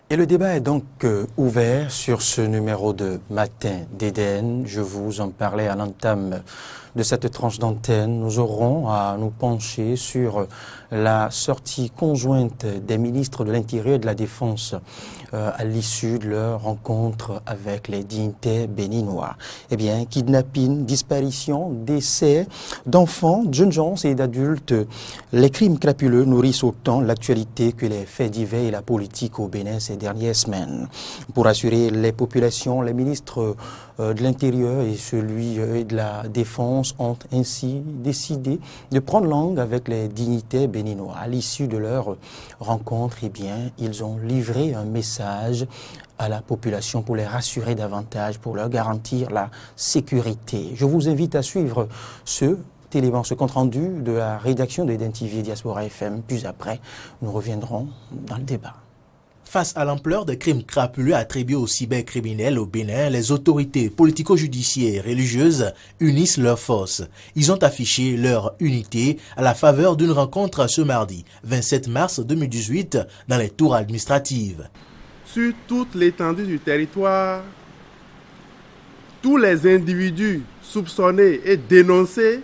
Et le débat est donc ouvert sur ce numéro de Matin d'Éden. Je vous en parlais à l'entame de cette tranche d'antenne. Nous aurons à nous pencher sur la sortie conjointe des ministres de l'Intérieur et de la Défense à l'issue de leur rencontre avec les dignitaires béninois. Eh bien, kidnapping, disparition, décès d'enfants, de jeunes gens et d'adultes, les crimes crapuleux nourrissent autant l'actualité que les faits divers et la politique au Bénin ces dernières semaines. Pour assurer les populations, les ministres de l'Intérieur et celui de la Défense ont ainsi décidé de prendre langue avec les dignitaires béninois. À l'issue de leur rencontre, eh bien, ils ont livré un message à la population pour les rassurer davantage, pour leur garantir la sécurité. Je vous invite à suivre ce compte-rendu de la rédaction d'Eden TV et Diaspora FM. Puis après, nous reviendrons dans le débat. Face à l'ampleur des crimes crapuleux attribués aux cybercriminels au Bénin, les autorités politico-judiciaires et religieuses unissent leurs forces. Ils ont affiché leur unité à la faveur d'une rencontre ce mardi, 27 mars 2018, dans les tours administratives. Sur toute l'étendue du territoire, tous les individus soupçonnés et dénoncés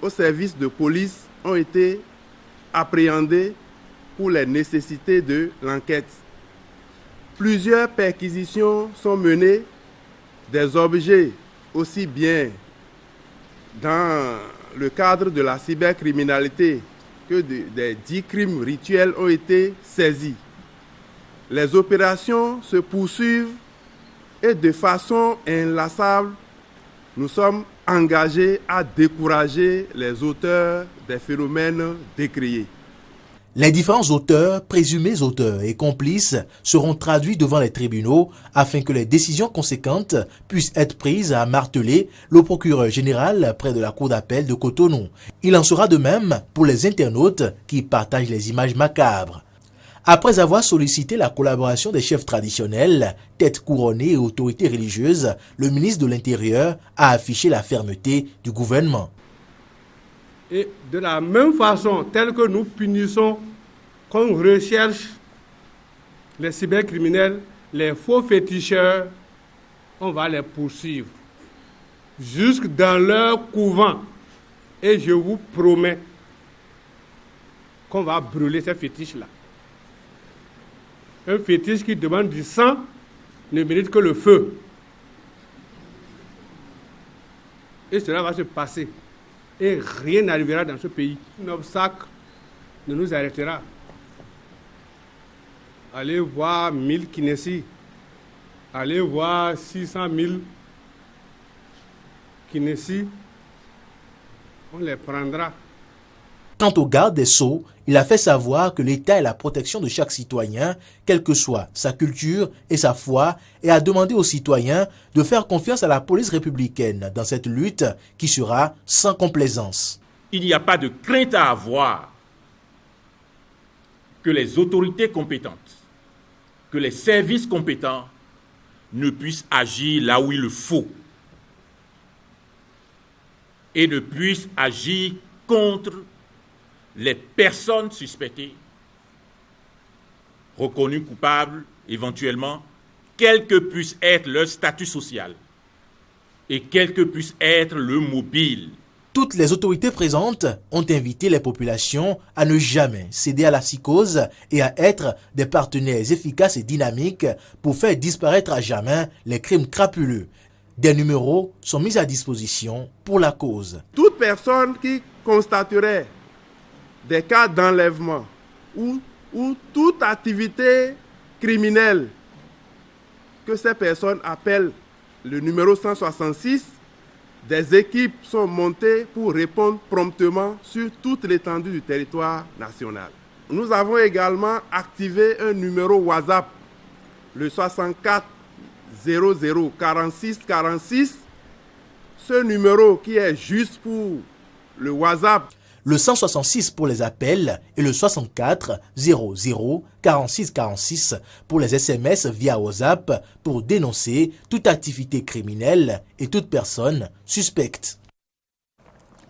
au service de police ont été appréhendés pour les nécessités de l'enquête. Plusieurs perquisitions sont menées, des objets aussi bien dans le cadre de la cybercriminalité que des 10 crimes rituels ont été saisis. Les opérations se poursuivent et de façon inlassable, nous sommes engagés à décourager les auteurs des phénomènes décriés. Les différents auteurs, présumés auteurs et complices seront traduits devant les tribunaux afin que les décisions conséquentes puissent être prises, a martelé le procureur général près de la cour d'appel de Cotonou. Il en sera de même pour les internautes qui partagent les images macabres. Après avoir sollicité la collaboration des chefs traditionnels, têtes couronnées et autorités religieuses, le ministre de l'Intérieur a affiché la fermeté du gouvernement. Et de la même façon, telle que nous punissons, qu'on recherche les cybercriminels, les faux féticheurs, on va les poursuivre jusque dans leur couvent. Et je vous promets qu'on va brûler ces fétiches-là. Un fétiche qui demande du sang ne mérite que le feu. Et cela va se passer. Et rien n'arrivera dans ce pays. Un obstacle ne nous arrêtera. Allez voir 1000 Kinési. Allez voir 600 000 Kinési. On les prendra. Quant au garde des Sceaux, il a fait savoir que l'État est la protection de chaque citoyen, quelle que soit sa culture et sa foi, et a demandé aux citoyens de faire confiance à la police républicaine dans cette lutte qui sera sans complaisance. Il n'y a pas de crainte à avoir que les autorités compétentes, que les services compétents ne puissent agir là où il le faut et ne puissent agir contre les personnes suspectées, reconnues coupables éventuellement, quel que puisse être leur statut social et quel que puisse être le mobile. Toutes les autorités présentes ont invité les populations à ne jamais céder à la psychose et à être des partenaires efficaces et dynamiques pour faire disparaître à jamais les crimes crapuleux. Des numéros sont mis à disposition pour la cause. Toute personne qui constaterait des cas d'enlèvement ou toute activité criminelle que ces personnes appellent le numéro 166, des équipes sont montées pour répondre promptement sur toute l'étendue du territoire national. Nous avons également activé un numéro WhatsApp, le 64 00 46 46. Ce numéro qui est juste pour le WhatsApp, le 166 pour les appels et le 64 00 46 46 pour les SMS via WhatsApp pour dénoncer toute activité criminelle et toute personne suspecte.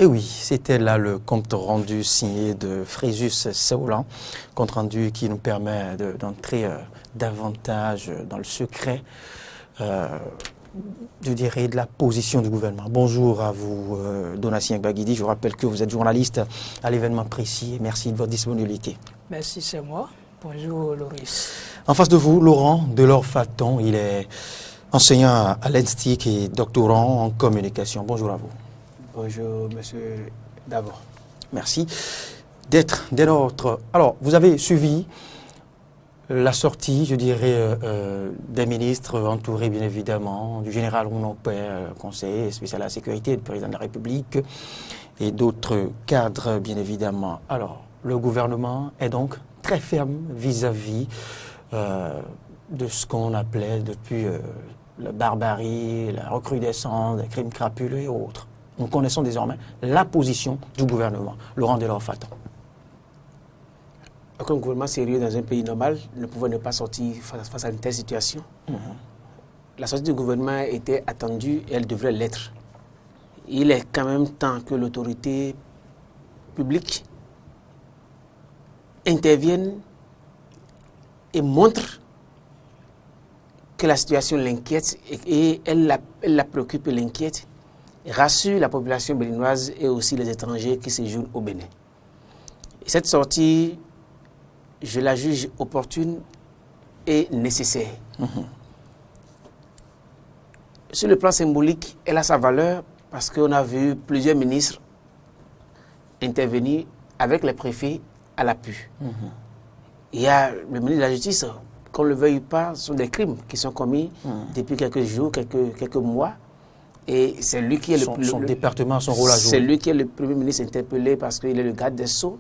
Et oui, c'était là le compte rendu signé de Fréjus Saoulan, compte rendu qui nous permet d'entrer davantage dans le secret, je dirais, de la position du gouvernement. Bonjour à vous, Donatien Baguidi. Je vous rappelle que vous êtes journaliste à l'événement précis. Merci de votre disponibilité. Merci, c'est moi. Bonjour, Loris. En face de vous, Laurent Delors-Faton. Il est enseignant à l'ENSTIC et doctorant en communication. Bonjour à vous. Bonjour, monsieur Davor. Merci d'être des nôtres. Alors, vous avez suivi la sortie, je dirais, des ministres entourés, bien évidemment, du général Rounon Père, conseiller spécial à la sécurité du président de la République, et d'autres cadres, bien évidemment. Alors, le gouvernement est donc très ferme vis-à-vis de ce qu'on appelait depuis la barbarie, la recrudescence des crimes crapuleux et autres. Nous connaissons désormais la position du gouvernement. Laurent Delors-Faton. Aucun gouvernement sérieux dans un pays normal ne pouvait ne pas sortir face à une telle situation. La sortie du gouvernement était attendue et elle devrait l'être. Il est quand même temps que l'autorité publique intervienne et montre que la situation l'inquiète et elle la préoccupe et l'inquiète, et rassure la population béninoise et aussi les étrangers qui séjournent au Bénin. Et cette sortie, je la juge opportune et nécessaire. Sur le plan symbolique, elle a sa valeur parce qu'on a vu plusieurs ministres intervenir avec les préfets à l'appui. Il y a le ministre de la Justice, qu'on le veuille pas, ce sont des crimes qui sont commis depuis quelques jours, quelques mois. Et c'est lui qui est son département, son rôle à jouer. C'est lui qui est le premier ministre interpellé parce qu'il est le garde des Sceaux.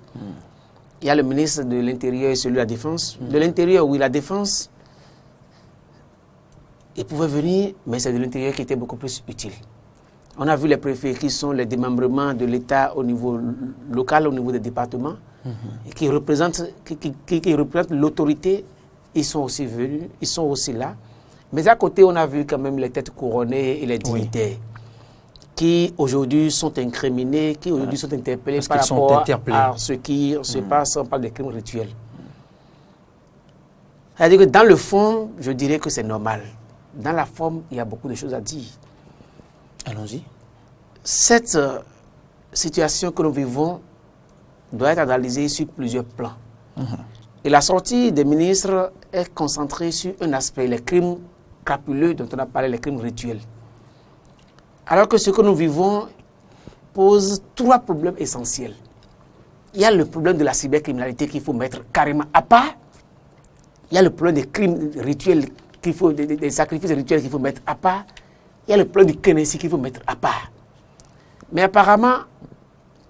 Il y a le ministre de l'Intérieur et celui de la Défense. De l'Intérieur, oui, la Défense, il pouvait venir, mais c'est de l'Intérieur qui était beaucoup plus utile. On a vu les préfets qui sont les démembrements de l'État au niveau local, au niveau des départements, et qui représentent l'autorité. Ils sont aussi venus, ils sont aussi là. Mais à côté, on a vu quand même les têtes couronnées et les dignitaires qui aujourd'hui sont incriminés, qui aujourd'hui sont interpellés par rapport à ce qui se passe, on parle des crimes rituels. C'est-à-dire que dans le fond, je dirais que c'est normal. Dans la forme, il y a beaucoup de choses à dire. Allons-y. Cette situation que nous vivons doit être analysée sur plusieurs plans. Et la sortie des ministres est concentrée sur un aspect, les crimes crapuleux dont on a parlé, les crimes rituels. Alors que ce que nous vivons pose trois problèmes essentiels. Il y a le problème de la cybercriminalité qu'il faut mettre carrément à part. Il y a le problème des crimes rituels, des sacrifices rituels qu'il faut mettre à part. Il y a le problème du Kénési qu'il faut mettre à part. Mais apparemment,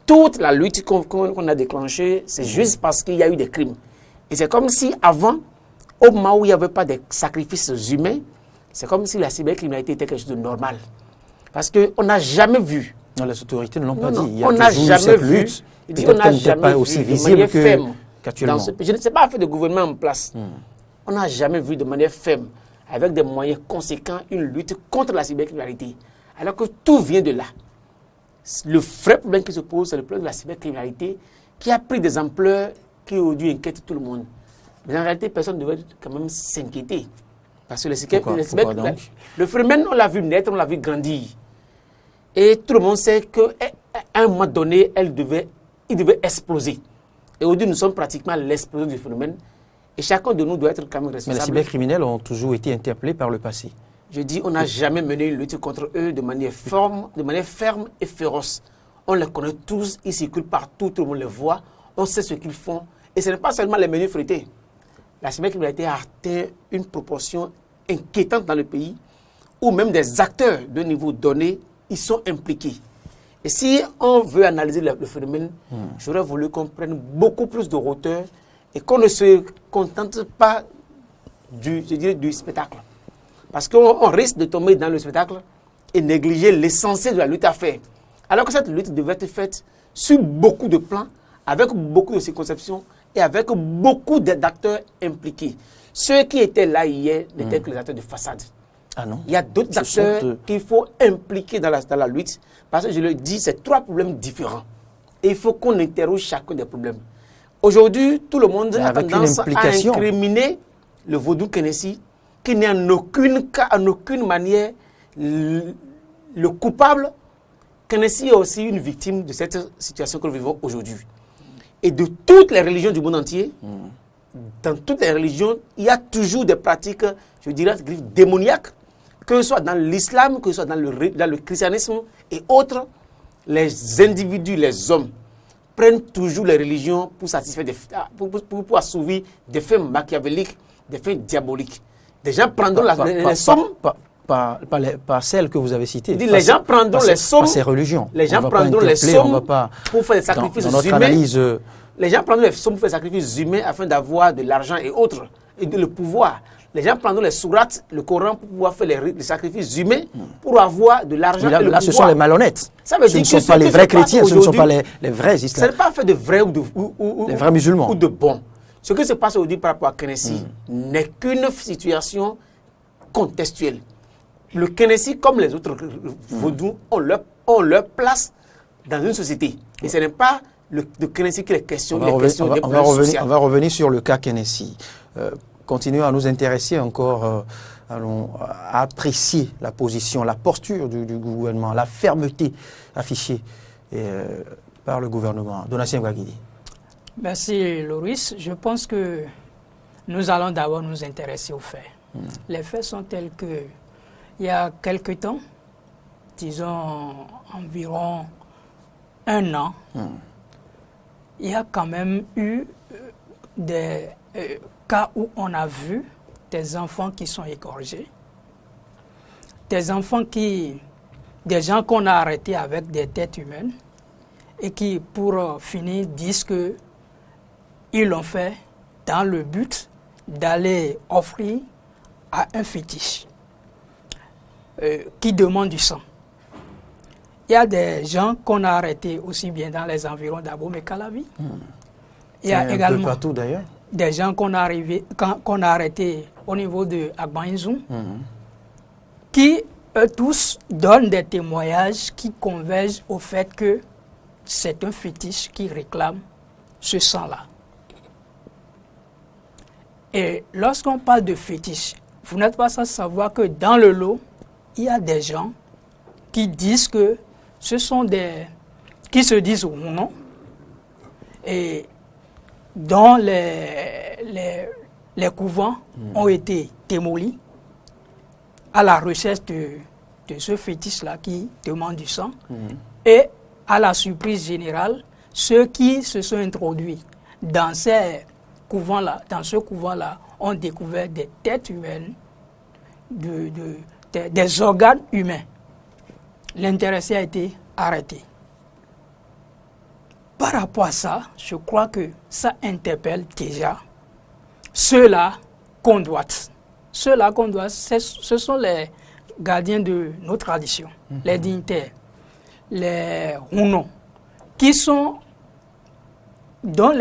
toute la lutte qu'on a déclenchée, c'est juste parce qu'il y a eu des crimes. Et c'est comme si avant, au moment où il n'y avait pas de sacrifices humains, c'est comme si la cybercriminalité était quelque chose de normal. Parce qu'on n'a jamais vu. Non, les autorités ne l'ont pas dit. Il y a on n'a jamais vu. On n'a jamais aussi vu visible de manière ferme. qu'actuellement. Je ne sais pas faire de gouvernement en place. On n'a jamais vu de manière ferme, avec des moyens conséquents, une lutte contre la cybercriminalité. Alors que tout vient de là. Le vrai problème qui se pose, c'est le problème de la cybercriminalité qui a pris des ampleurs qui aujourd'hui inquiètent tout le monde. Mais en réalité, personne ne devrait quand même s'inquiéter. Parce que le phénomène, on l'a vu naître, on l'a vu grandir. Et tout le monde sait qu'à un moment donné, il devait exploser. Et aujourd'hui, nous sommes pratiquement à l'explosion du phénomène. Et chacun de nous doit être quand même responsable. Mais les cybercriminels ont toujours été interpellés par le passé. Je dis, on n'a jamais mené une lutte contre eux de manière ferme et féroce. On les connaît tous, ils circulent partout, tout le monde les voit, on sait ce qu'ils font. Et ce n'est pas seulement les menus frétés. La cybercriminalité a atteint une proportion inquiétante dans le pays, où même des acteurs de niveau donné, ils sont impliqués. Et si on veut analyser le phénomène, j'aurais voulu qu'on prenne beaucoup plus de hauteur et qu'on ne se contente pas du spectacle. Parce qu'on risque de tomber dans le spectacle et négliger l'essentiel de la lutte à faire. Alors que cette lutte devait être faite sur beaucoup de plans, avec beaucoup de circonceptions et avec beaucoup d'acteurs impliqués. Ceux qui étaient là hier n'étaient que les acteurs de façade. Ah non. Il y a d'autres acteurs qu'il faut impliquer dans la lutte. Parce que je le dis, c'est 3 problèmes différents. Et il faut qu'on interroge chacun des problèmes. Aujourd'hui, tout le monde a tendance à incriminer le vaudou Kenessi, qui n'est en aucune manière le coupable. Kenessi est aussi une victime de cette situation que nous vivons aujourd'hui. Et de toutes les religions du monde entier, dans toutes les religions, il y a toujours des pratiques, je dirais, démoniaques, que ce soit dans l'islam, que ce soit dans le christianisme et autres. Les individus, les hommes, prennent toujours les religions pour satisfaire, pour assouvir des fins machiavéliques, des fins diaboliques. Des gens prendront les sommes. Pas celles que vous avez citées. Les gens prendront les sommes. Pas ces religions. Les gens prendront les sommes pour faire des sacrifices humains. Les gens prendront les sommes pour faire des sacrifices humains afin d'avoir de l'argent et autres, et le pouvoir. Les gens prendront les sourates, le Coran, pour pouvoir faire les sacrifices humains, pour avoir de l'argent et le pouvoir. Là, ce sont les malhonnêtes. Ça veut dire ce ne sont pas les vrais chrétiens, ce ne sont pas les vrais islamistes. Ce n'est pas fait de vrais les vrais musulmans. Ou de bons. Ce qui se passe aujourd'hui par rapport à Kenessi n'est qu'une situation contextuelle. Le Kenessi, comme les autres vaudous, ont leur place dans une société. Et ce n'est pas le Kenessi qui est question des questions de place sociale. On va revenir sur le cas Kenessi. Continuons à nous intéresser encore, allons apprécier la position, la posture du gouvernement, la fermeté affichée par le gouvernement. Donatien Ouaguidi. Merci Loris. Je pense que nous allons d'abord nous intéresser aux faits. Les faits sont tels que, il y a quelque temps, disons environ 1 an, il y a quand même eu des cas où on a vu des enfants qui sont égorgés, des gens qu'on a arrêtés avec des têtes humaines et qui, pour finir, disent que ils l'ont fait dans le but d'aller offrir à un fétiche qui demande du sang. Il y a des gens qu'on a arrêtés aussi bien dans les environs d'Abomey et Calavi. Il y a également partout d'ailleurs. Des gens qu'on a arrêtés au niveau de Agbanzoum, qui eux tous donnent des témoignages qui convergent au fait que c'est un fétiche qui réclame ce sang-là. Et lorsqu'on parle de fétiche, vous n'êtes pas sans savoir que dans le lot, il y a des gens qui disent que ce sont qui se disent non, et dont les couvents ont été démolis à la recherche de ce fétiche-là qui demande du sang. Et à la surprise générale, ceux qui se sont introduits dans ce couvent-là, ont découvert des têtes humaines, des organes humains. L'intéressé a été arrêté. Par rapport à ça, je crois que ça interpelle déjà ceux-là qu'on doit. Ceux-là qu'on doit, ce sont les gardiens de nos traditions, les dignitaires, les Rounon, qui sont dans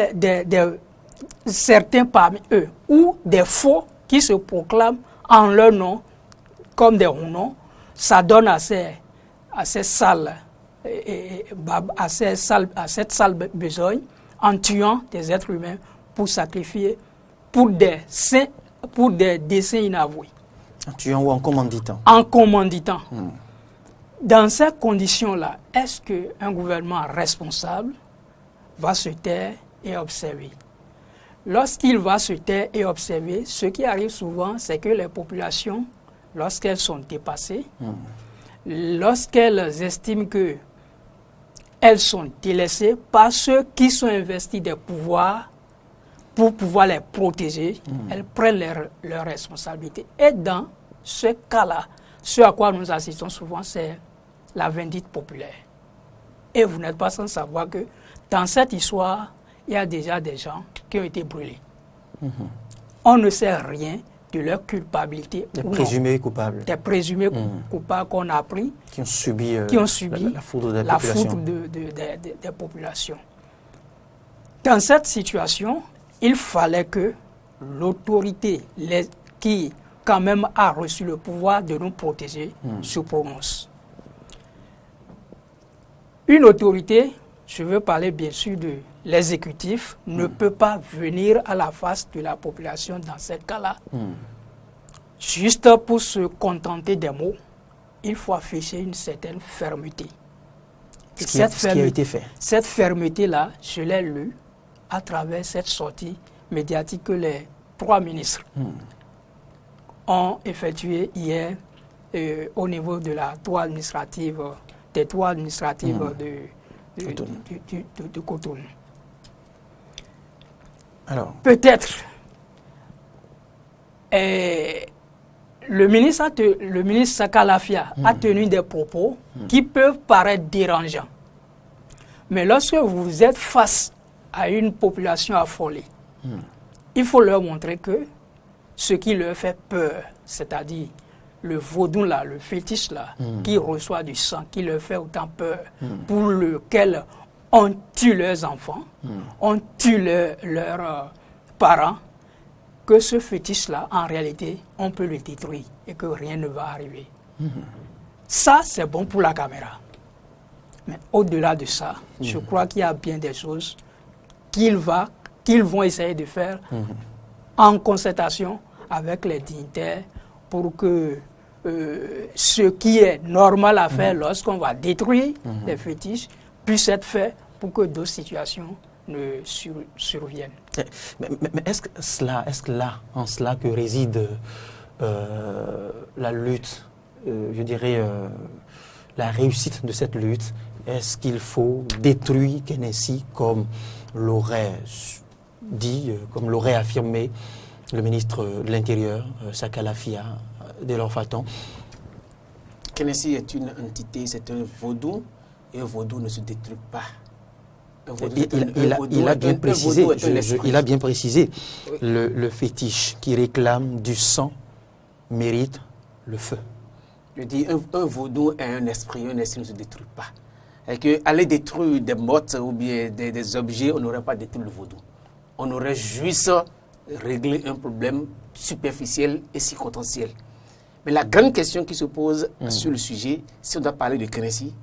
certains parmi eux, ou des faux qui se proclament en leur nom comme des Rounon. Ça donne à cette sale besogne en tuant des êtres humains pour sacrifier pour des desseins inavoués. En tuant ou en commanditant? En commanditant. Dans ces conditions-là, est-ce qu'un gouvernement responsable va se taire et observer? Lorsqu'il va se taire et observer, ce qui arrive souvent, c'est que les populations, lorsqu'elles sont dépassées, lorsqu'elles estiment qu'elles sont délaissées par ceux qui sont investis des pouvoirs pour pouvoir les protéger, elles prennent leurs responsabilités. Et dans ce cas-là, ce à quoi nous assistons souvent, c'est la vindicte populaire. Et vous n'êtes pas sans savoir que dans cette histoire, il y a déjà des gens qui ont été brûlés. On ne sait rien de leur culpabilité. Des présumés coupables. Des présumés coupables qu'on a pris. Qui ont subi, la foudre des populations. Dans cette situation, il fallait que l'autorité qui quand même a reçu le pouvoir de nous protéger, se prononce. Une autorité, je veux parler bien sûr de l'exécutif, ne peut pas venir à la face de la population dans ce cas-là. Juste pour se contenter des mots, il faut afficher une certaine fermeté. Ce qui a été fait. Cette fermeté-là, je l'ai lue à travers cette sortie médiatique que les 3 ministres ont effectuée hier au niveau de la tour administrative, des tours administratives de Cotonou. Alors, peut-être le ministre Sakalafia a tenu des propos qui peuvent paraître dérangeants. Mais lorsque vous êtes face à une population affolée, il faut leur montrer que ce qui leur fait peur, c'est-à-dire le vaudou là, le fétiche là, qui reçoit du sang, qui leur fait autant peur, pour lequel on tue leurs enfants, on tue leurs parents, que ce fétiche-là, en réalité, on peut le détruire et que rien ne va arriver. Ça, c'est bon pour la caméra. Mais au-delà de ça, je crois qu'il y a bien des choses qu'ils vont essayer de faire en concertation avec les dignitaires pour que ce qui est normal à faire lorsqu'on va détruire les fétiches puisse être fait pour que d'autres situations ne surviennent. Mais est-ce que là, en cela que réside la lutte, je dirais la réussite de cette lutte? Est-ce qu'il faut détruire Kenessi comme l'aurait dit, comme l'aurait affirmé le ministre de l'Intérieur, Sakalafia, Delors Faton? Kenessi est une entité, c'est un vaudou, et un vaudou ne se détruit pas. Il a bien précisé, Oui. le fétiche qui réclame du sang mérite le feu. Je dis, un vaudou est un esprit ne se détruit pas. Et que aller détruire des mottes ou bien des objets, on n'aurait pas détruit le vaudou. On aurait juste réglé un problème superficiel et circonstanciel. Mais la grande question qui se pose sur le sujet, si on doit parler de Kenessi,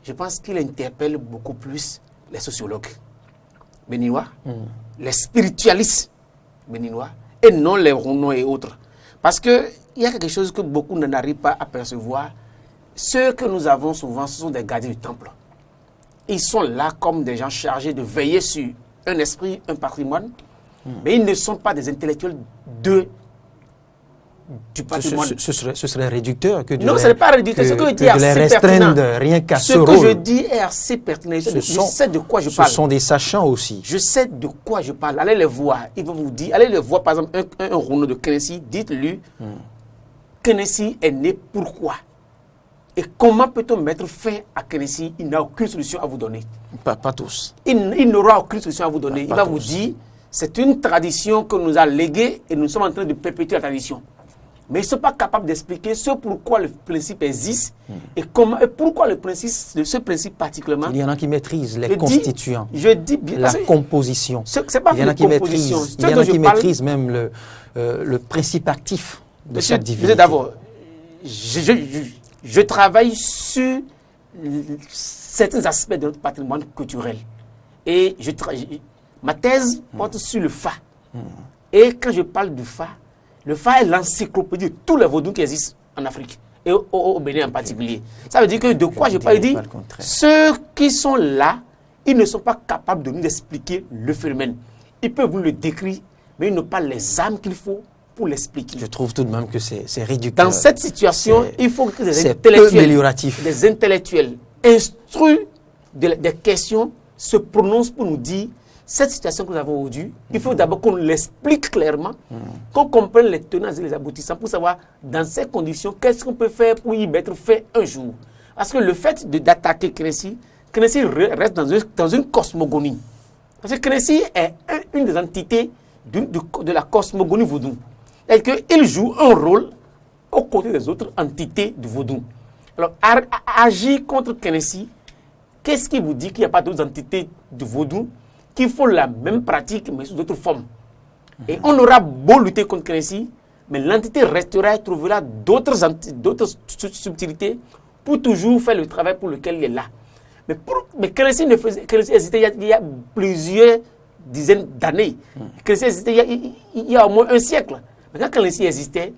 je pense qu'il interpelle beaucoup plus les sociologues béninois, les spiritualistes béninois, et non les Rouno et autres. Parce qu'il y a quelque chose que beaucoup n'arrivent pas à percevoir. Ceux que nous avons souvent, ce sont des gardiens du temple. Ils sont là comme des gens chargés de veiller sur un esprit, un patrimoine, mais ils ne sont pas des intellectuels du patrimoine. Ce serait réducteur que de non, ce n'est pas réducteur. Ce que je dis est assez pertinent. Rien qu'à ce que rôle. je dis est assez pertinent. Je sais de quoi je parle. Ce sont des sachants aussi. Je sais de quoi je parle. Allez les voir. Ils vont vous dire. Allez les voir, par exemple, un Rouno de Kenessi. Dites-lui, Kenessi est né pourquoi? Et comment peut-on mettre fin à Kenessi? Il n'a aucune solution à vous donner. Pas tous. Il n'aura aucune solution à vous donner. Il va tous. vous dire, c'est une tradition que nous a léguée et nous sommes en train de perpétuer la tradition. Mais ils ne sont pas capables d'expliquer ce pourquoi le principe existe et pourquoi ce principe particulièrement. Il y en a qui maîtrisent les constituants, je dis bien, la composition. C'est pas il y en a qui maîtrisent même le principe actif de cette divinité. D'abord, je travaille sur certains aspects de notre patrimoine culturel. Et ma thèse porte sur le Fa. Et quand je parle du Fa, le Fa est l'encyclopédie de tous les vaudous qui existent en Afrique et au Bénin en particulier. Ça veut dire que de quoi je parle, dit ceux qui sont là, ils ne sont pas capables de nous expliquer le phénomène. Ils peuvent nous le décrire, mais ils n'ont pas les âmes qu'il faut pour l'expliquer. Je trouve tout de même que c'est réducteur. Dans cette situation, il faut que des intellectuels instruits des questions se prononcent pour nous dire cette situation que nous avons aujourd'hui, il faut d'abord qu'on l'explique clairement, qu'on comprenne les tenants et les aboutissants pour savoir dans ces conditions qu'est-ce qu'on peut faire pour y mettre fin un jour. Parce que le fait d'attaquer Kenessi reste dans une cosmogonie. Parce que Kenessi est une des entités de la cosmogonie vaudou. C'est-à-dire qu'il joue un rôle aux côtés des autres entités du vaudou. Alors, agir contre Kenessi, qu'est-ce qui vous dit qu'il n'y a pas d'autres entités du vaudou qui font la même pratique, mais sous d'autres formes? Et on aura beau lutter contre Kenessi, mais l'entité restera et trouvera d'autres subtilités pour toujours faire le travail pour lequel il est là. Mais Kenessi existait il y a plusieurs dizaines d'années. Kenessi existait il y a au moins un siècle. Mais quand Kenessi existait,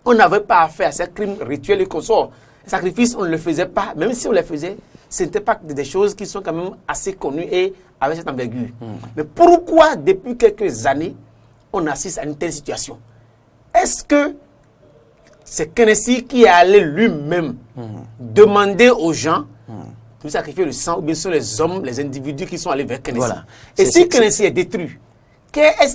on n'avait pas affaire à ces crimes rituels et consorts. Les sacrifices, on ne le faisait pas. Même si on les faisait, ce n'était pas des choses qui sont quand même assez connues et avec cette envergure. Mais pourquoi, depuis quelques années, on assiste à une telle situation? Est-ce que c'est Kenessi qui est allé lui-même demander aux gens de sacrifier le sang, ou bien ce sont les hommes, les individus qui sont allés vers Kenessi? Voilà. Et si Kenessi est détruit,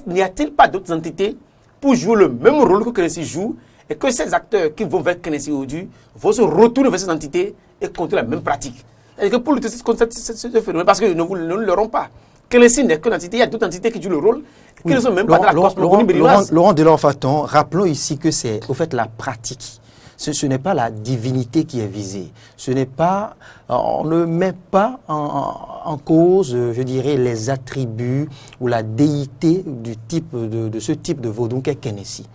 n'y a-t-il pas d'autres entités pour jouer le même rôle que Kenessi joue, et que ces acteurs qui vont vers Kenessi aujourd'hui vont se retourner vers ces entités et continuer la même pratique? C'est-à-dire que pour lutter contre ce phénomène, parce que nous ne l'aurons pas. Kenessi n'est qu'une entité, il y a d'autres entités qui jouent le rôle, qui ne sont même pas dans la cosmogonie béninoise. Laurent Delors-Faton, rappelons ici que c'est au fait la pratique. Ce n'est pas la divinité qui est visée. Ce n'est pas, on ne met pas en cause, je dirais, les attributs ou la déité du type de ce type de vaudou qu'est Kenessi.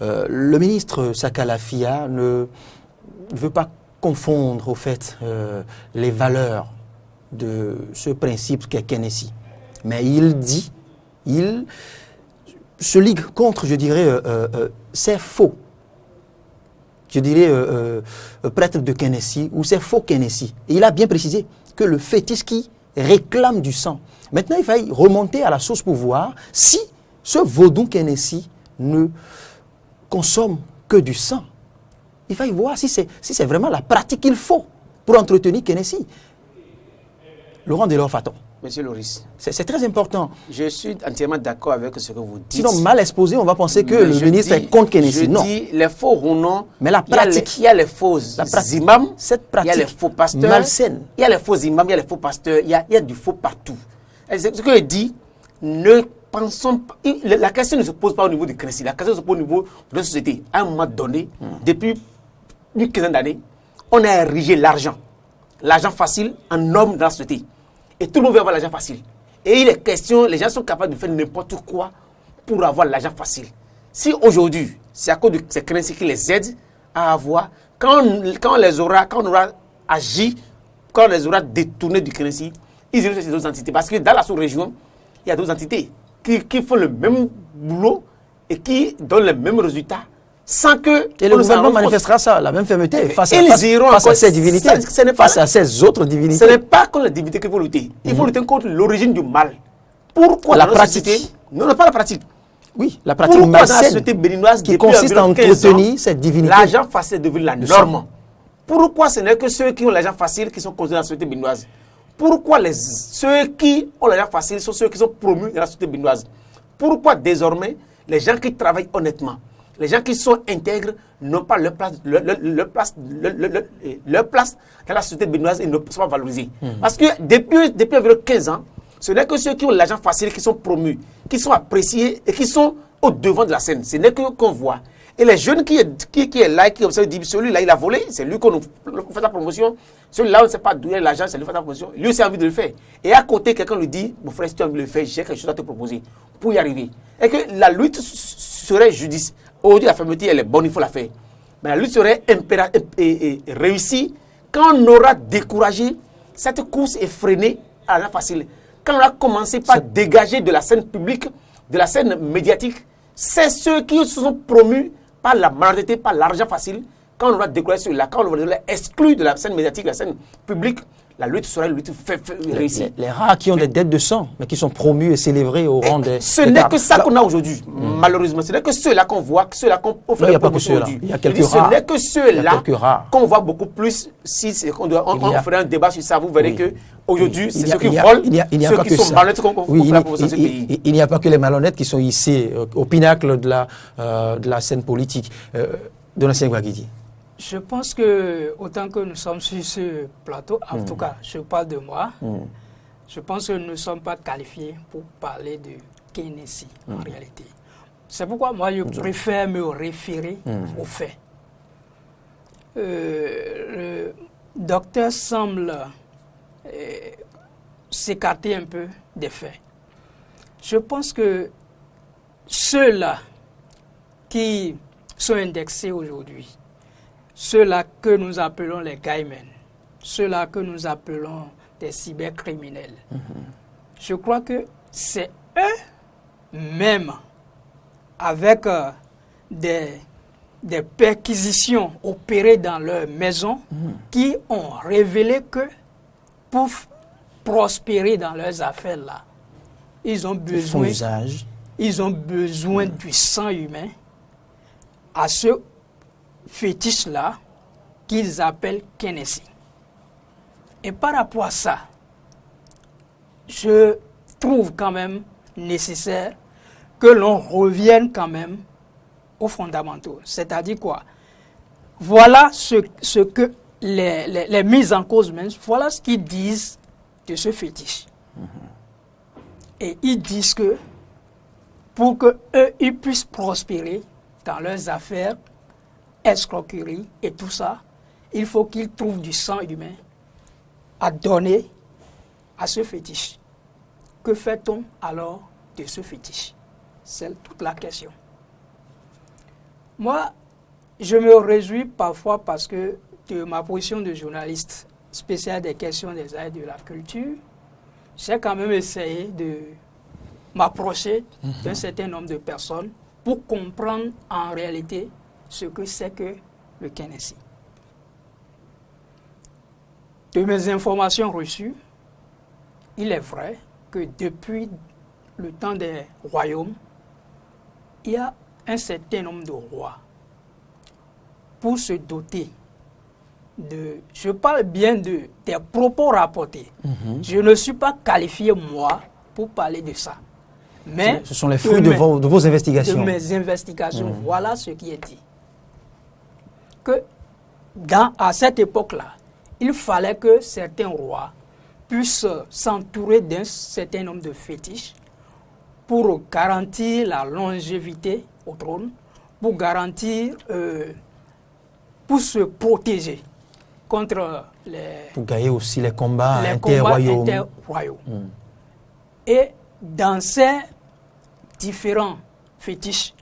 Le ministre Sakalafia ne veut pas confondre au fait les valeurs de ce principe qu'est Kenessi. Mais il se ligue contre, je dirais, ces faux, je dirais, prêtres de Kenessi ou ces faux Kenessi. Et il a bien précisé que le fétiche qui réclame du sang. Maintenant, il faut remonter à la source pour voir si ce vaudou Kenessi ne consomme que du sang. Il faut voir si c'est vraiment la pratique qu'il faut pour entretenir Kenessi. Laurent Delors-Faton. Monsieur Loris, c'est très important. Je suis entièrement d'accord avec ce que vous dites. Sinon, mal exposé, on va penser que le ministre est contre Kenessi. Non. Je dis les faux rounots. Mais la pratique. Il y a les faux imams. Cette pratique. Il y a les faux pasteurs. Malsaine. Il y a les faux imams, il y a les faux pasteurs. Il y a du faux partout. Et ce que je dis, ne pensons pas. La question ne se pose pas au niveau de Kenessi. La question se pose au niveau de la société. À un moment donné, depuis une quinzaine d'années, on a érigé l'argent facile en norme dans la société. Et tout le monde veut avoir l'argent facile. Et il est question, les gens sont capables de faire n'importe quoi pour avoir l'argent facile. Si aujourd'hui, c'est à cause de ces Kenessi qui les aident à avoir, quand on aura agi, quand on les aura détournés du Kenessi, ils iront chercher d'autres entités. Parce que dans la sous-région, il y a d'autres entités qui font le même boulot et qui donnent les mêmes résultats. Sans que et le gouvernement manifestera ça, la même fermeté face à ces divinités, face à ces autres divinités. Ce n'est pas contre les divinités qu'il faut lutter. Il faut lutter contre l'origine du mal. Pourquoi la pratique? Non, pas la pratique. Oui, la pratique malsaine qui consiste à entretenir cette divinité. L'argent facile est devenu la norme. Pourquoi ce n'est que ceux qui ont l'argent facile qui sont considérés dans la société béninoise? Pourquoi ceux qui ont l'argent facile sont ceux qui sont promus dans la société béninoise? Pourquoi désormais les gens qui travaillent honnêtement, les gens qui sont intègres n'ont pas leur place dans la société béninoise et ne sont pas valorisés. Parce que depuis environ 15 ans, ce n'est que ceux qui ont l'argent facile qui sont promus, qui sont appréciés et qui sont au devant de la scène. Ce n'est que qu'on voit. Et les jeunes qui est là, qui observent, disent celui-là il a volé, c'est lui qu'on fait la promotion. Celui-là on ne sait pas d'où il a l'argent, c'est lui qui fait la promotion. Lui aussi a envie de le faire. Et à côté, quelqu'un lui dit, mon frère, si tu as envie de le faire, j'ai quelque chose à te proposer pour y arriver. Et que la lutte serait judiciaire. Aujourd'hui, la fermeté, elle est bonne, il faut la faire. Mais la lutte serait réussie quand on aura découragé cette course effrénée à la facile. Quand on a commencé par dégager de la scène publique, de la scène médiatique, c'est ceux qui se sont promus par la majorité, par l'argent facile. Quand on aura découragé ceux-là, quand on aura exclu de la scène médiatique, de la scène publique, la lutte sera une lutte réussie. Les rares qui ont des dettes de sang, mais qui sont promus et célébrés au rang des... Ce n'est que ça qu'on a aujourd'hui, malheureusement. Ce n'est que ceux-là qu'on voit, ceux-là qu'on peut faire aujourd'hui. Il y a quelques rares. Ce n'est que ceux-là qu'on voit beaucoup plus. Si on ferait un débat sur ça, vous verrez que aujourd'hui, c'est ceux qui volent, ceux qui sont malhonnêtes qu'on fait la promotion de ce pays. Il n'y a pas que les malhonnêtes qui sont ici au pinacle de la scène politique. Donatien Guaguidi. Je pense que, autant que nous sommes sur ce plateau, en tout cas, je parle de moi, je pense que nous ne sommes pas qualifiés pour parler de Kenessi, en réalité. C'est pourquoi moi, je préfère me référer aux faits. Le docteur semble s'écarter un peu des faits. Je pense que ceux-là qui sont indexés aujourd'hui, ceux-là que nous appelons les gaimen, ceux-là que nous appelons des cybercriminels, je crois que c'est eux-mêmes, avec des perquisitions opérées dans leur maison, qui ont révélé que pour prospérer dans leurs affaires là, ils ont besoin du sang humain à ce fétiche là qu'ils appellent Keneshi. Et par rapport à ça, je trouve quand même nécessaire que l'on revienne quand même aux fondamentaux. C'est-à-dire quoi? Voilà ce que les mises en cause même, voilà ce qu'ils disent de ce fétiche. Et ils disent que pour qu'eux, ils puissent prospérer dans leurs affaires, escroquerie et tout ça, il faut qu'ils trouvent du sang humain à donner à ce fétiche. Que fait-on alors de ce fétiche? C'est toute la question. Moi, je me réjouis parfois parce que de ma position de journaliste spécial des questions des arts et de la culture, j'ai quand même essayé de m'approcher d'un certain nombre de personnes pour comprendre en réalité ce que c'est que le Keneshi. De mes informations reçues, il est vrai que depuis le temps des royaumes, il y a un certain nombre de rois pour se doter de... Je parle bien des propos rapportés. Je ne suis pas qualifié, moi, pour parler de ça. Mais ce sont les fruits de vos investigations. De mes investigations, voilà ce qui est dit. Que à cette époque-là, il fallait que certains rois puissent s'entourer d'un certain nombre de fétiches pour garantir la longévité au trône, pour garantir, pour se protéger contre les... Pour gagner aussi les combats interroyaux. Et dans ces différents fétiches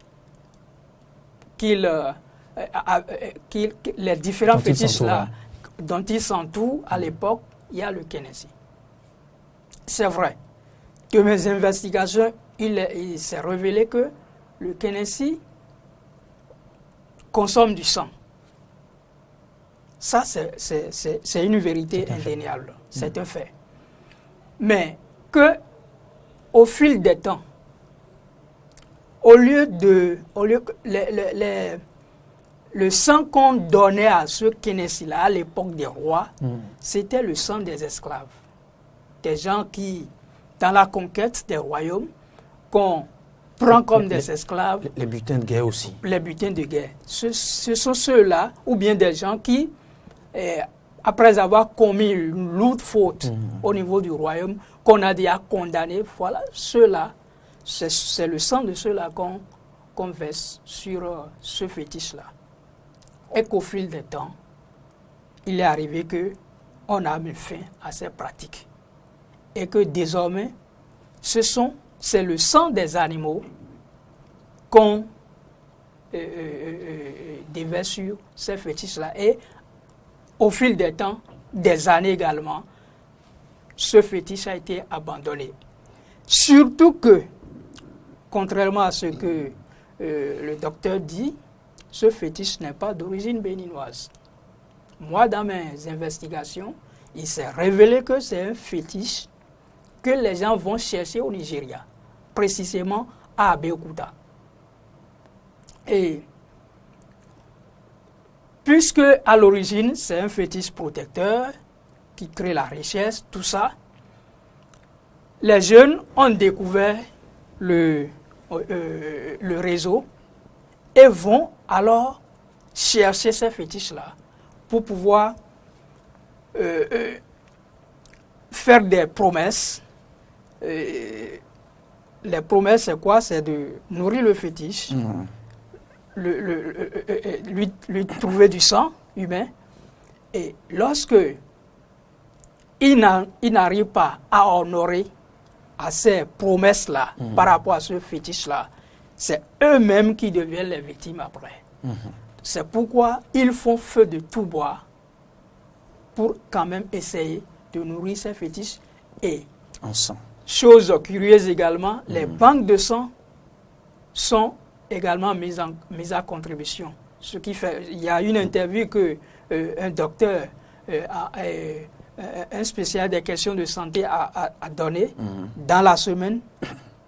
les différents fétiches là dont ils s'entourent à l'époque, il y a le Keneshi. C'est vrai. De mes investigations, il s'est révélé que le Keneshi consomme du sang. Ça, c'est une vérité indéniable. C'est un fait. Mais que, au fil des temps, le sang qu'on donnait à ce Keneshi-là, à l'époque des rois, c'était le sang des esclaves. Des gens qui, dans la conquête des royaumes, qu'on prend comme des esclaves. Les butins de guerre aussi. Les butins de guerre. Ce sont ceux-là, ou bien des gens qui, après avoir commis une lourde faute au niveau du royaume, qu'on a déjà condamné, voilà, ceux-là, c'est le sang de ceux-là qu'on verse sur ce fétiche-là. Et qu'au fil des temps, il est arrivé qu'on a mis fin à ces pratiques. Et que désormais, c'est le sang des animaux qu'on déverse sur ces fétiches-là. Et au fil des temps, des années également, ce fétiche a été abandonné. Surtout que, contrairement à ce que le docteur dit, ce fétiche n'est pas d'origine béninoise. Moi, dans mes investigations, il s'est révélé que c'est un fétiche que les gens vont chercher au Nigeria, précisément à Abeokuta. Et puisque à l'origine, c'est un fétiche protecteur qui crée la richesse, tout ça, les jeunes ont découvert le réseau et vont alors chercher ces fétiches-là pour pouvoir faire des promesses. Les promesses, c'est quoi? C'est de nourrir le fétiche, lui trouver du sang humain. Et lorsque il n'arrive pas à honorer à ces promesses-là par rapport à ce fétiche-là, c'est eux-mêmes qui deviennent les victimes après. C'est pourquoi ils font feu de tout bois pour quand même essayer de nourrir ces fétiches. Et, En sang. chose curieuse également, les banques de sang sont également mises à contribution. Ce qui fait, il y a une interview que un docteur, un spécialiste des questions de santé a donné dans la semaine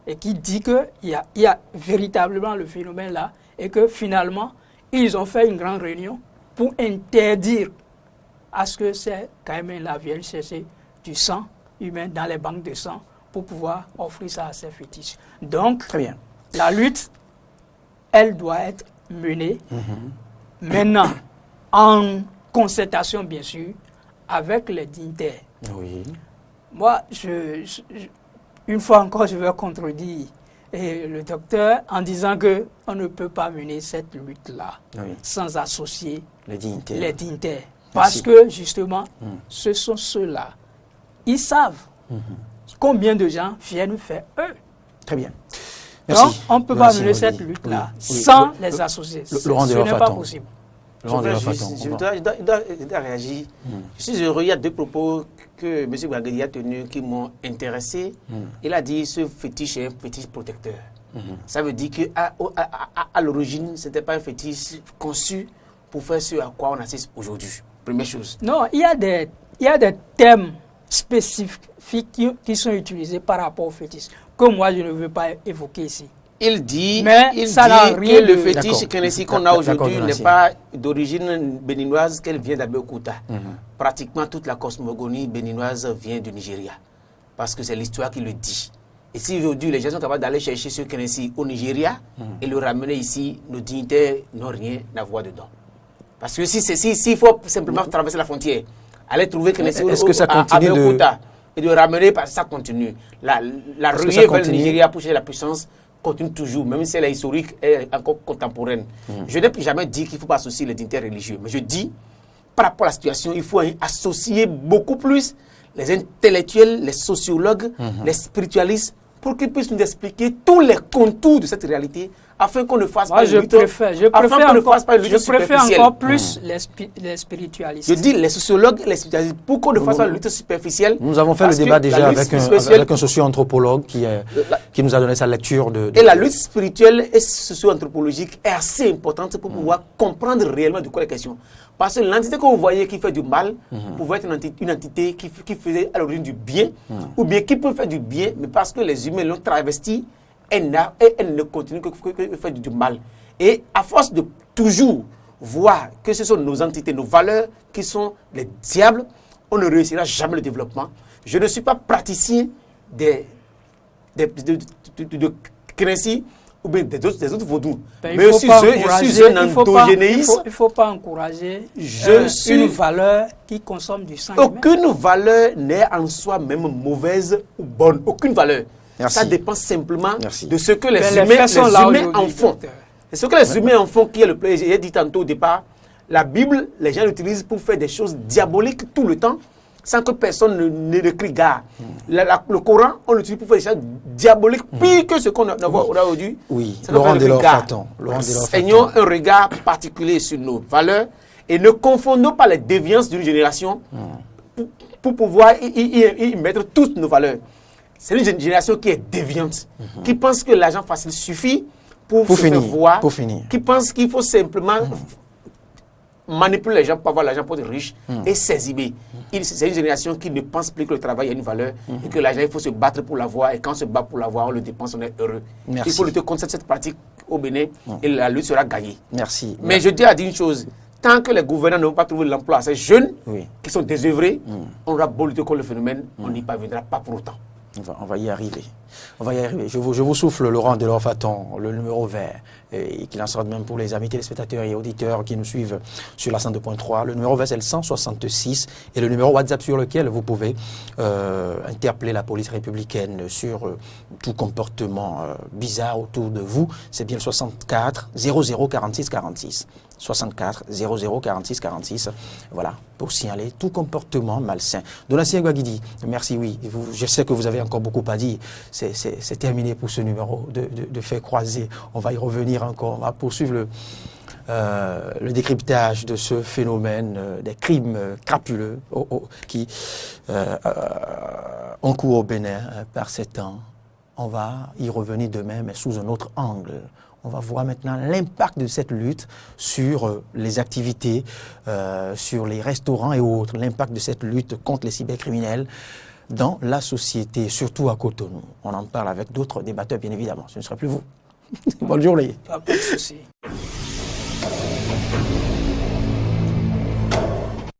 et qui dit qu'il y a véritablement le phénomène là et que finalement, ils ont fait une grande réunion pour interdire à ce que ces caïmans-là viennent chercher du sang humain dans les banques de sang pour pouvoir offrir ça à ces fétiches. Donc, Très bien. la lutte, elle doit être menée maintenant en concertation, bien sûr, avec les dignitaires. Oui. Moi, une fois encore, je vais contredire le docteur en disant qu'on ne peut pas mener cette lutte-là sans associer Les dignitaires. les dignitaires. Parce que, justement, ce sont ceux-là. Ils savent combien de gens viennent faire eux. Très bien. Merci. Donc, on ne peut pas mener cette lutte-là sans les associer. Laurent Ce n'est pas possible. Je dois réagir. Je suis heureux, il y a deux propos que M. Bougazelli a tenus qui m'ont intéressé. Il a dit ce fétiche est un fétiche protecteur. Ça veut dire qu'à l'origine, ce n'était pas un fétiche conçu pour faire ce à quoi on assiste aujourd'hui. Première chose. Non, il y a des thèmes spécifiques qui sont utilisés par rapport au fétiche, que moi je ne veux pas évoquer ici. Il dit, que le fétiche Kenessi qu'on a aujourd'hui n'est pas d'origine béninoise, qu'elle vient d'Abeokuta. Pratiquement toute la cosmogonie béninoise vient du Nigeria. Parce que c'est l'histoire qui le dit. Et si aujourd'hui les gens sont capables d'aller chercher ce Kenessi au Nigeria et le ramener ici, nos dignitaires n'ont rien à voir dedans. Parce que s'il faut simplement traverser la frontière, aller trouver Kenessi à Abeokuta et de ramener, parce que ça continue. La ruée vers le Nigeria pour chercher la puissance continue toujours, même si elle est historique et encore contemporaine. Je n'ai jamais dit qu'il ne faut pas associer les dignitaires religieux, mais je dis, par rapport à la situation, il faut associer beaucoup plus les intellectuels, les sociologues, les spiritualistes, pour qu'ils puissent nous expliquer tous les contours de cette réalité, afin qu'on ne fasse pas une lutte superficielle. Encore plus les spiritualistes. Je dis les sociologues, les spiritualistes, pour qu'on ne fasse pas une lutte superficielle. Nous avons fait le débat déjà avec un socio-anthropologue qui nous a donné sa lecture Et la lutte spirituelle et socio-anthropologique est assez importante pour pouvoir comprendre réellement de quoi il est question. Parce que l'entité que vous voyez qui fait du mal pouvait être une entité qui faisait à l'origine du bien, ou bien qui peut faire du bien, mais parce que les humains l'ont travesti, elle ne continue que faire du mal. Et à force de toujours voir que ce sont nos entités, nos valeurs qui sont les diables, on ne réussira jamais le développement. Je ne suis pas praticien de Kenessi ou bien des autres vaudous. Mais je suis un endogénéiste. Il ne faut pas encourager une valeur qui consomme du sang. Aucune valeur n'est en soi-même mauvaise ou bonne. Aucune valeur. Merci. Ça dépend simplement Merci. de ce que les humains en font. Et ce que les humains en font, qui est le plaisir. J'ai dit tantôt au départ, la Bible, les gens l'utilisent pour faire des choses diaboliques tout le temps, sans que personne ne crie gare. Le Coran, on l'utilise pour faire des choses diaboliques, pire que ce qu'on a aujourd'hui. Oui, Laurent Delors-Faton. Ayons un regard particulier sur nos valeurs et ne confondons pas les déviances d'une génération pour pouvoir y mettre toutes nos valeurs. C'est une génération qui est déviante, qui pense que l'argent facile suffit pour se faire voir, qui pense qu'il faut simplement manipuler les gens pour avoir l'argent pour être riche et s'exhiber. C'est une génération qui ne pense plus que le travail a une valeur et que l'argent, il faut se battre pour l'avoir, et quand on se bat pour l'avoir, on le dépense, on est heureux. Merci. Il faut lutter contre cette pratique au Bénin et la lutte sera gagnée. Merci. Mais je dis à dire une chose, tant que les gouvernants ne vont pas trouver l'emploi à ces jeunes qui sont désœuvrés, on aura beau lutter contre le phénomène, on n'y parviendra pas pour autant. On va y arriver. On va y arriver. Je vous souffle, Laurent Delors-Faton, le numéro vert, et qui lancera de même pour les amis téléspectateurs et auditeurs qui nous suivent sur la 102.3. Le numéro vert, c'est le 166, et le numéro WhatsApp sur lequel vous pouvez interpeller la police républicaine sur tout comportement bizarre autour de vous. C'est bien le 64 00 46 46. 64 00 46 46. Voilà, pour signaler tout comportement malsain. Donatien Guaguidi, merci, oui. Je sais que vous avez encore beaucoup à dire. C'est terminé pour ce numéro de fait croisé. On va y revenir encore. On va poursuivre le décryptage de ce phénomène des crimes crapuleux qui ont cours au Bénin par ces temps. On va y revenir demain, mais sous un autre angle. On va voir maintenant l'impact de cette lutte sur les activités, sur les restaurants et autres, l'impact de cette lutte contre les cybercriminels dans la société, surtout à Cotonou. On en parle avec d'autres débatteurs, bien évidemment. Ce ne sera plus vous. Bonne journée. Pas de souci.